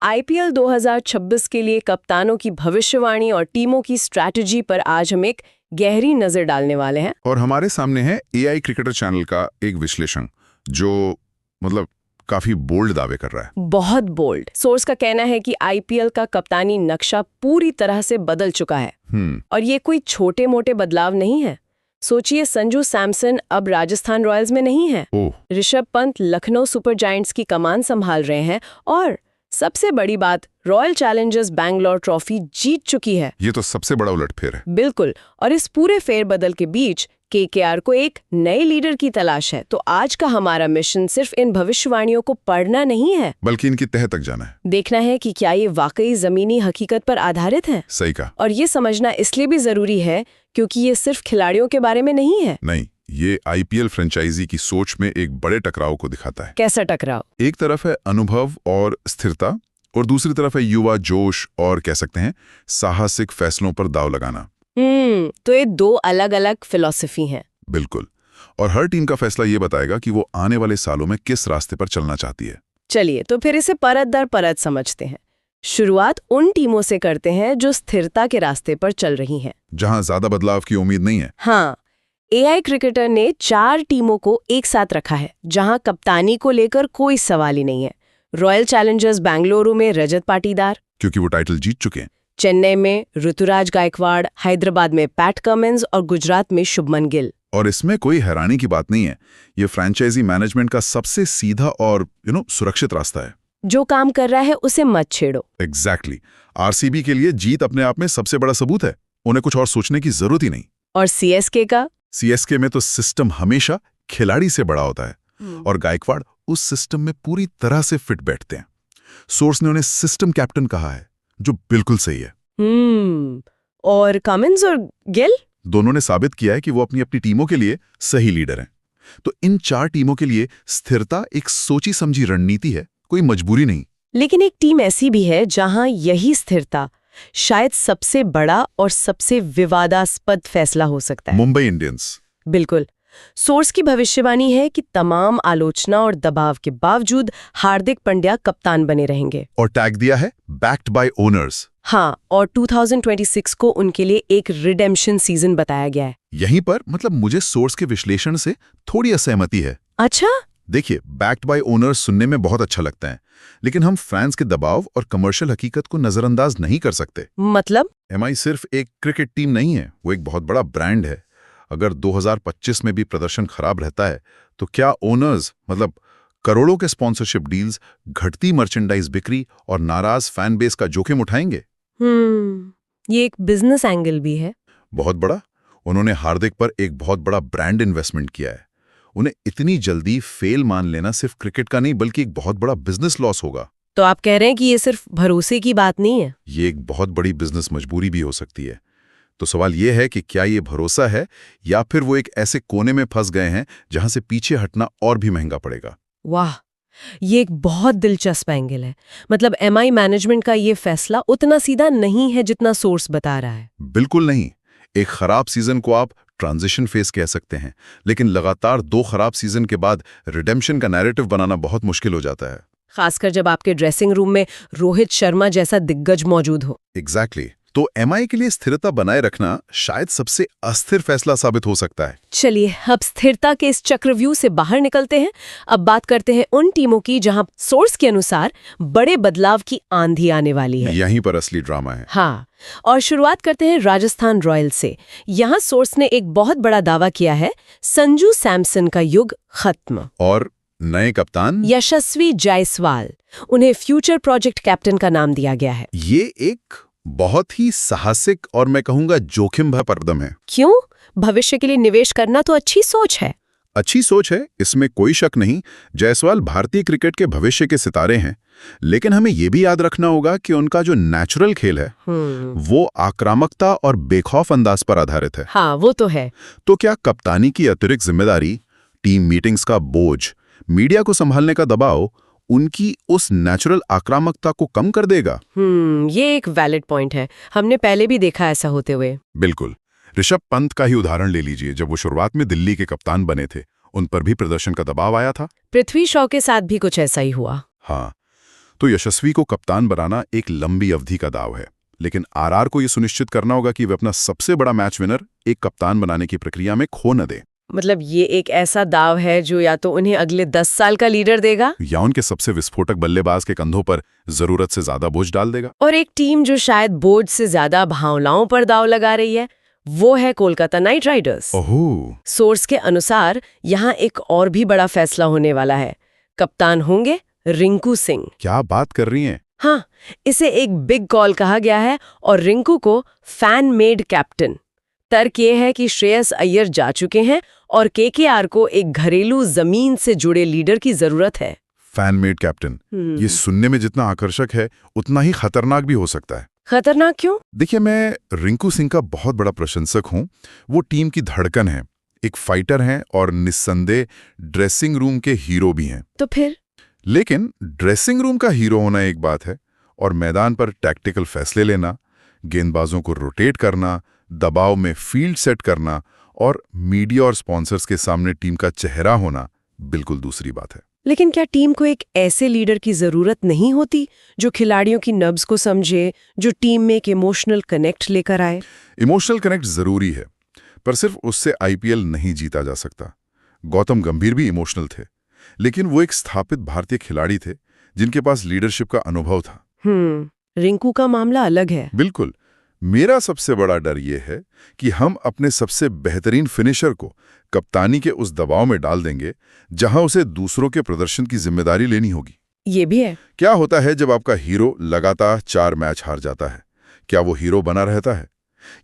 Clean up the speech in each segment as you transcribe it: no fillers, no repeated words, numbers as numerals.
IPL 2026 के लिए कप्तानों की भविष्यवाणी और टीमों की स्ट्रैटेजी पर आज हम एक गहरी नजर डालने वाले हैं। और हमारे सामने है एआई क्रिकेटर चैनल का एक विश्लेषण जो काफी बोल्ड दावे कर रहा है। बहुत बोल्ड। सोर्स का कहना है कि आईपीएल का कप्तानी नक्शा पूरी तरह से बदल चुका है। और ये कोई छोटे मोटे बदलाव नहीं है। सोचिए, संजू सैमसन अब राजस्थान रॉयल्स में नहीं है। ऋषभ पंत लखनऊ सुपर जायंट्स की कमान संभाल रहे हैं और सबसे बड़ी बात, रॉयल चैलेंजर्स बैंगलोर ट्रॉफी जीत चुकी है। ये तो सबसे बड़ा उलटफेर है। बिल्कुल। और इस पूरे फेरबदल के बीच केकेआर को एक नए लीडर की तलाश है। तो आज का हमारा मिशन सिर्फ इन भविष्यवाणियों को पढ़ना नहीं है, बल्कि इनकी तह तक जाना है। देखना है कि क्या ये वाकई जमीनी हकीकत पर आधारित है। सही कहा। और ये समझना इसलिए भी जरूरी है क्योंकि ये सिर्फ खिलाड़ियों के बारे में नहीं है। नहीं, ये आईपीएल फ्रेंचाइजी की सोच में एक बड़े टकराव को दिखाता है। कैसा टकराव? एक तरफ है अनुभव और स्थिरता और दूसरी तरफ है युवा जोश और कह सकते हैं साहसिक फैसलों पर दाव लगाना। तो ये दो अलग अलग फिलॉसफी हैं। बिल्कुल। और हर टीम का फैसला ये बताएगा कि वो आने वाले सालों में किस रास्ते पर चलना चाहती है। चलिए तो फिर इसे परत दर परत समझते हैं। शुरुआत उन टीमों से करते हैं जो स्थिरता के रास्ते पर चल रही हैं, जहां ज्यादा बदलाव की उम्मीद नहीं है। हाँ, एआई क्रिकेटर ने 4 टीमों को एक साथ रखा है जहां कप्तानी को लेकर कोई सवाल ही नहीं है। रॉयल चैलेंजर्स बेंगलुरु में रजत पाटीदार, क्योंकि वो टाइटल जीत चुके हैं। चेन्नई में ऋतुराज गायकवाड़, हैदराबाद में पैट कमिंस और गुजरात में शुभमन गिल। और इसमें कोई हैरानी की बात नहीं है। ये फ्रेंचाइजी मैनेजमेंट का सबसे सीधा और सुरक्षित रास्ता है। जो काम कर रहा है उसे मत छेड़ो। एग्जैक्टली। आरसीबी के लिए जीत अपने आप में सबसे बड़ा सबूत है। उन्हें कुछ और सोचने की जरूरत ही नहीं। और सीएसके का? सीएसके में तो सिस्टम हमेशा खिलाड़ी से बड़ा होता है और गायकवाड़ उस सिस्टम में पूरी तरह से फिट बैठते हैं। सोर्स ने उन्हें सिस्टम कैप्टन कहा है, जो बिल्कुल सही है। और कमिंस और गिल दोनों ने साबित किया है कि वो अपनी अपनी टीमों के लिए सही लीडर हैं। तो इन 4 टीमों के लिए स्थिरता एक सोची समझी रणनीति है, कोई मजबूरी नहीं। लेकिन एक टीम ऐसी भी है जहां यही स्थिरता शायद सबसे बड़ा और सबसे विवादास्पद फैसला हो सकता है। मुंबई इंडियंस। बिल्कुल। सोर्स की भविष्यवाणी है कि तमाम आलोचना और दबाव के बावजूद हार्दिक पांड्या कप्तान बने रहेंगे। और टैग दिया है बैक्ड बाय ओनर्स। हाँ, और 2026 को उनके लिए एक रिडेम्पशन सीजन बताया गया है। यहीं पर मुझे सोर्स के विश्लेषण से थोड़ी असहमति है। अच्छा? देखिए, बैक्ड बाय ओनर्स सुनने में बहुत अच्छा लगता है, लेकिन हम फैंस के दबाव और कमर्शियल हकीकत को नजरअंदाज नहीं कर सकते। मतलब? एमआई सिर्फ एक क्रिकेट टीम नहीं है, वो एक बहुत बड़ा ब्रांड है। अगर 2025 में भी प्रदर्शन खराब रहता है तो क्या ओनर्स करोड़ों के स्पॉन्सरशिप डील्स, घटती मर्चेंडाइज बिक्री और नाराज फैन बेस का जोखिम उठाएंगे? ये एक बिजनेस एंगल भी है। बहुत बड़ा। उन्होंने हार्दिक पर एक बहुत बड़ा ब्रांड इन्वेस्टमेंट किया है। उन्हें इतनी जल्दी फेल मान लेना सिर्फ क्रिकेट का नहीं बल्कि एक बहुत बड़ा बिजनेस लॉस होगा। तो आप कह रहे हैं कि ये सिर्फ भरोसे की बात नहीं है, ये एक बहुत बड़ी बिजनेस मजबूरी भी हो सकती है। तो सवाल यह है कि क्या ये भरोसा है या फिर वो एक ऐसे कोने में फंस गए हैं जहां से पीछे हटना और भी महंगा पड़ेगा। वाह, ये एक बहुत दिलचस्प एंगल है। मतलब एमआई मैनेजमेंट का ये फैसला उतना सीधा नहीं है जितना सोर्स बता रहा है। बिल्कुल नहीं। एक खराब सीजन को आप ट्रांजिशन फेज कह सकते हैं, लेकिन लगातार 2 खराब सीजन के बाद रिडेम्पशन का नैरेटिव बनाना बहुत मुश्किल हो जाता है, खासकर जब आपके ड्रेसिंग रूम में रोहित शर्मा जैसा दिग्गज मौजूद हो। एग्जैक्टली। तो एमआई के लिए स्थिरता बनाए रखना शायद सबसे अस्थिर फैसला साबित हो सकता है। चलिए अब स्थिरता के इस चक्रव्यूह से बाहर निकलते हैं। अब बात करते हैं उन टीमों की जहां सोर्स के अनुसार बड़े बदलाव की आंधी आने वाली है। यहीं पर असली ड्रामा है। हाँ, और शुरुआत करते हैं राजस्थान रॉयल्स से। यहाँ सोर्स ने एक बहुत बड़ा दावा किया है, संजू सैमसन का युग खत्म और नए कप्तान यशस्वी जायसवाल, उन्हें फ्यूचर प्रोजेक्ट कैप्टन का नाम दिया गया है। ये एक बहुत ही साहसिक और मैं कहूंगा जोखिम भरा कदम है। क्यों? भविष्य के लिए निवेश करना तो अच्छी सोच है। अच्छी सोच है, इसमें कोई शक नहीं। जायसवाल भारतीय क्रिकेट के भविष्य के सितारे हैं, लेकिन हमें यह भी याद रखना होगा कि उनका जो नेचुरल खेल है वो आक्रामकता और बेखौफ अंदाज पर आधारित है। हाँ, वो तो है। तो क्या कप्तानी की अतिरिक्त जिम्मेदारी, टीम मीटिंग्स का बोझ, मीडिया को संभालने का दबाव उनकी उस नेचुरल आक्रामकता को कम कर देगा? ये एक वैलिड पॉइंट है। हमने पहले भी देखा ऐसा होते हुए। बिल्कुल। ऋषभ पंत का ही उदाहरण ले लीजिए। जब वो शुरुआत में दिल्ली के कप्तान बने थे, उन पर भी प्रदर्शन का दबाव आया था। पृथ्वी शॉ के साथ भी कुछ ऐसा ही हुआ। हाँ, तो यशस्वी को कप्तान बनाना एक लंबी अवधि का दाव है, लेकिन आरआर को यह सुनिश्चित करना होगा कि वे अपना सबसे बड़ा मैच विनर एक कप्तान बनाने की प्रक्रिया में खो न दे। मतलब ये एक ऐसा दाव है जो या तो उन्हें अगले 10 साल का लीडर देगा या उनके सबसे विस्फोटक बल्लेबाज के कंधों पर जरूरत से ज्यादा बोझ डाल देगा। और एक टीम जो शायद बोझ से ज्यादा भावनाओं पर दाव लगा रही है वो है कोलकाता नाइट राइडर्स। ओहो। सोर्स के अनुसार यहाँ एक और भी बड़ा फैसला होने वाला है। कप्तान होंगे रिंकू सिंह। क्या बात कर रही हैं? हाँ, इसे एक बिग कॉल कहा गया है और रिंकू को फैन मेड कैप्टन। तर्क ये है कि श्रेयस अय्यर जा चुके हैं और केकेआर को एक घरेलू जमीन से जुड़े लीडर की जरूरत है। फैन मेड कैप्टन, ये सुनने में जितना आकर्षक है उतना ही खतरनाक भी हो सकता है। खतरनाक क्यों? देखिए, मैं रिंकू सिंह का बहुत बड़ा प्रशंसक हूं। वो टीम की धड़कन है, एक फाइटर हैं और निस्संदेह ड्रेसिंग रूम के हीरो भी हैं। तो फिर? लेकिन ड्रेसिंग रूम का हीरो होना एक बात है और मैदान पर टैक्टिकल फैसले लेना, गेंदबाजों को रोटेट करना, दबाव में फील्ड सेट करना और मीडिया और स्पॉन्सर्स के सामने टीम का चेहरा होना बिल्कुल दूसरी बात है। लेकिन क्या टीम को एक ऐसे लीडर की जरूरत नहीं होती जो खिलाड़ियों की नब्ज को समझे, जो टीम में एक इमोशनल कनेक्ट लेकर आए? इमोशनल कनेक्ट जरूरी है, पर सिर्फ उससे आईपीएल नहीं जीता जा सकता। गौतम गंभीर भी इमोशनल थे, लेकिन वो एक स्थापित भारतीय खिलाड़ी थे जिनके पास लीडरशिप का अनुभव था। रिंकू का मामला अलग है। बिल्कुल। मेरा सबसे बड़ा डर यह है कि हम अपने सबसे बेहतरीन फिनिशर को कप्तानी के उस दबाव में डाल देंगे जहां उसे दूसरों के प्रदर्शन की जिम्मेदारी लेनी होगी। ये भी है। क्या होता है जब आपका हीरो लगातार 4 मैच हार जाता है? क्या वो हीरो बना रहता है?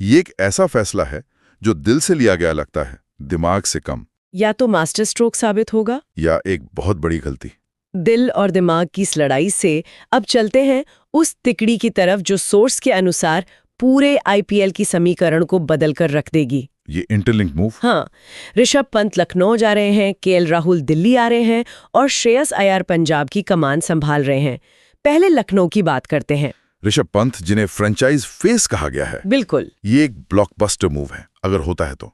ये एक ऐसा फैसला है जो दिल से लिया गया लगता है, दिमाग से कम। या तो मास्टर स्ट्रोक साबित होगा या एक बहुत बड़ी गलती। दिल और दिमाग की इस लड़ाई से अब चलते हैं उस तिकड़ी की तरफ जो सोर्स के अनुसार पूरे आईपीएल की समीकरण को बदल कर रख देगी। ये इंटरलिंक मूव। हाँ, ऋषभ पंत लखनऊ जा रहे हैं, केएल राहुल दिल्ली आ रहे हैं और श्रेयस अय्यर पंजाब की कमान संभाल रहे हैं। पहले लखनऊ की बात करते हैं। ऋषभ पंत, जिन्हें फ्रेंचाइज फेस कहा गया है, बिल्कुल, ये एक ब्लॉकबस्टर मूव है अगर होता है तो।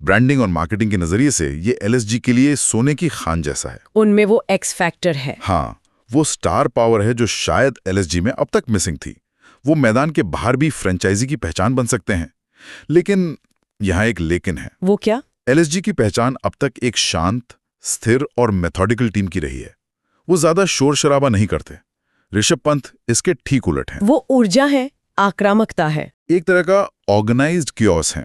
ब्रांडिंग और मार्केटिंग के नजरिए से ये एलएसजी के लिए सोने की खान जैसा है। उनमें वो एक्स फैक्टर है। हाँ, वो स्टार पावर है जो शायद एलएसजी में अब तक मिसिंग थी। वो मैदान के बाहर भी फ्रेंचाइजी की पहचान बन सकते हैं। लेकिन यहाँ एक लेकिन है। वो क्या? एलएसजी की पहचान अब तक एक शांत, स्थिर और मेथोडिकल टीम की रही है। वो ज्यादा शोर शराबा नहीं करते। ऋषभ पंत इसके ठीक उलट हैं। वो ऊर्जा है, आक्रामकता है, एक तरह का ऑर्गेनाइज्ड क्योस है।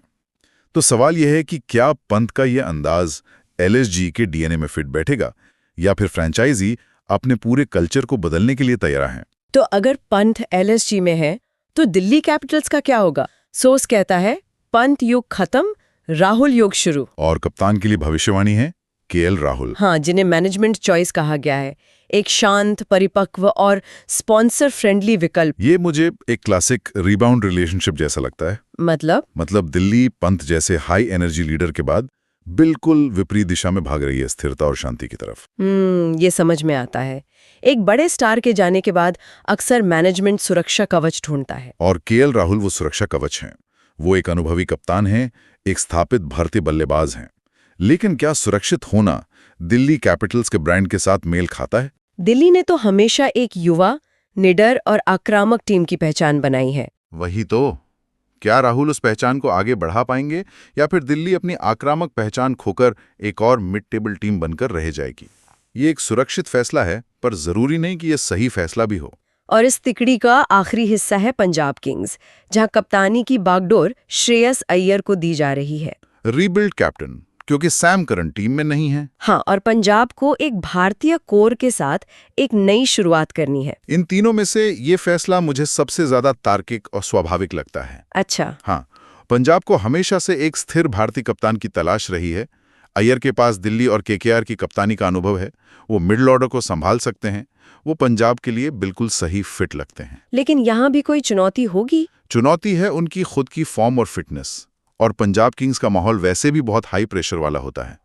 तो सवाल यह है कि क्या पंत का यह अंदाज एलएसजी के डीएनए में फिट बैठेगा या फिर फ्रेंचाइजी अपने पूरे कल्चर को बदलने के लिए तैयार है? तो अगर पंत एलएसजी में है तो दिल्ली कैपिटल्स का क्या होगा? सोर्स कहता है पंत युग खत्म, राहुल युग शुरू। और कप्तान के लिए भविष्यवाणी है केएल राहुल। हाँ, जिन्हें मैनेजमेंट चॉइस कहा गया है, एक शांत, परिपक्व और स्पॉन्सर फ्रेंडली विकल्प। ये मुझे एक क्लासिक रिबाउंड रिलेशनशिप जैसा लगता है। मतलब दिल्ली पंत जैसे हाई एनर्जी लीडर के बाद बिल्कुल विपरीत दिशा में भाग रही है, स्थिरता और शांति की तरफ। ये समझ में आता है। एक बड़े स्टार के जाने के बाद अक्सर मैनेजमेंट सुरक्षा कवच ढूंढता है, और केएल राहुल वो सुरक्षा कवच हैं। वो एक अनुभवी कप्तान हैं, एक स्थापित भारतीय बल्लेबाज हैं। लेकिन क्या सुरक्षित होना दिल्ली कैपिटल्स के ब्रांड के साथ मेल खाता है? दिल्ली ने तो हमेशा एक युवा, निडर और आक्रामक टीम की पहचान बनाई है। वही तो। क्या राहुल उस पहचान को आगे बढ़ा पाएंगे या फिर दिल्ली अपनी आक्रामक पहचान खोकर एक और मिड टेबल टीम बनकर रह जाएगी? ये एक सुरक्षित फैसला है, पर जरूरी नहीं कि यह सही फैसला भी हो। और इस तिकड़ी का आखिरी हिस्सा है पंजाब किंग्स, जहां कप्तानी की बागडोर श्रेयस अय्यर को दी जा रही है। रीबिल्ड कैप्टन, क्योंकि सैम करन टीम में नहीं है। हाँ, और पंजाब को एक भारतीय कोर के साथ एक नई शुरुआत करनी है। इन तीनों में से ये फैसला मुझे सबसे ज्यादा तार्किक और स्वाभाविक लगता है। अच्छा। हाँ, पंजाब को हमेशा से एक स्थिर भारतीय कप्तान की तलाश रही है। अय्यर के पास दिल्ली और केकेआर की कप्तानी का अनुभव है। वो मिडिल ऑर्डर को संभाल सकते हैं। वो पंजाब के लिए बिल्कुल सही फिट लगते हैं। लेकिन यहाँ भी कोई चुनौती होगी। चुनौती है उनकी खुद की फॉर्म और फिटनेस। और पंजाब किंग्स का माहौल वैसे भी बहुत हाई प्रेशर वाला होता है।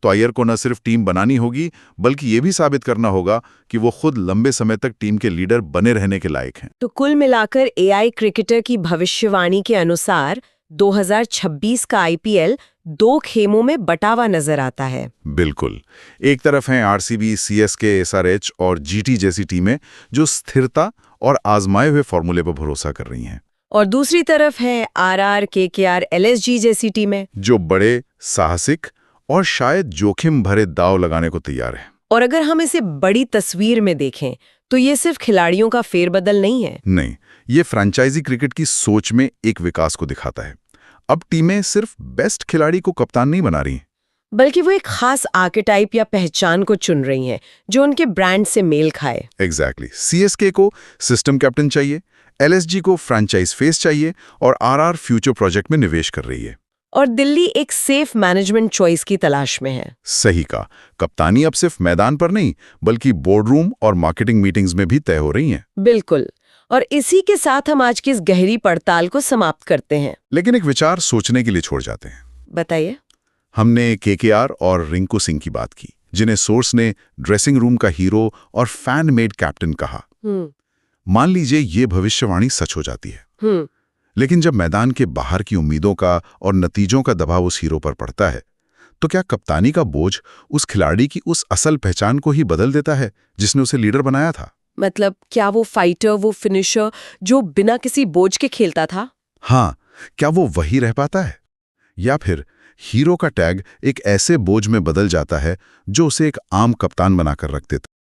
तो अय्यर को न सिर्फ टीम बनानी होगी, बल्कि ये भी साबित करना होगा कि वो खुद लंबे समय तक टीम के लीडर बने रहने के लायक हैं। तो कुल मिलाकर एआई क्रिकेटर की भविष्यवाणी के अनुसार 2026 का आईपीएल दो खेमों में बटा हुआ नजर आता है। बिल्कुल। एक तरफ हैं आरसीबी, सीएसके, एसआरएच और जीटी जैसी टीमें जो स्थिरता और आजमाए हुए फॉर्मूले पर भरोसा कर रही हैं, और दूसरी तरफ है आरआर, केकेआर, एलएसजी जैसी टीमें जो बड़े, साहसिक और शायद जोखिम भरे दांव लगाने को तैयार हैं। और अगर हम इसे बड़ी तस्वीर में देखें तो ये सिर्फ खिलाड़ियों का फेरबदल नहीं है। नहीं, ये फ्रेंचाइजी क्रिकेट की सोच में एक विकास को दिखाता है। अब टीमें सिर्फ बेस्ट खिलाड़ी को कप्तान नहीं बना रही, बल्कि वो एक खास आर्केटाइप या पहचान को चुन रही हैं जो उनके ब्रांड से मेल खाए। एग्जैक्टली। सीएसके को सिस्टम कैप्टन चाहिए, एलएसजी को फ्रेंचाइज फेस चाहिए और आरआर फ्यूचर प्रोजेक्ट में निवेश कर रही है। और दिल्ली एक सेफ मैनेजमेंट चॉइस की तलाश में है। सही कहा। कप्तानी अब सिर्फ मैदान पर नहीं बल्कि बोर्डरूम और मार्केटिंग मीटिंग्स में भी तय हो रही हैं। बिल्कुल। और इसी के साथ हम आज की इस गहरी पड़ताल को समाप्त करते हैं। लेकिन एक विचार सोचने के लिए छोड़ जाते हैं। बताइए। हमने केकेआर और रिंकू सिंह की बात की, जिन्हें सोर्स ने ड्रेसिंग रूम का हीरो और फैन मेड कैप्टन कहा। मान लीजिए ये भविष्यवाणी सच हो जाती है, लेकिन जब मैदान के बाहर की उम्मीदों का और नतीजों का दबाव उस हीरो पर पड़ता है, तो क्या कप्तानी का बोझ उस खिलाड़ी की उस असल पहचान को ही बदल देता है जिसने उसे लीडर बनाया था? मतलब क्या वो फाइटर, वो फिनिशर जो बिना किसी बोझ के खेलता था, हाँ, क्या वो वही रह पाता है? या फिर हीरो का टैग एक ऐसे बोझ में बदल जाता है जो उसे एक आम कप्तान बनाकर रख देता?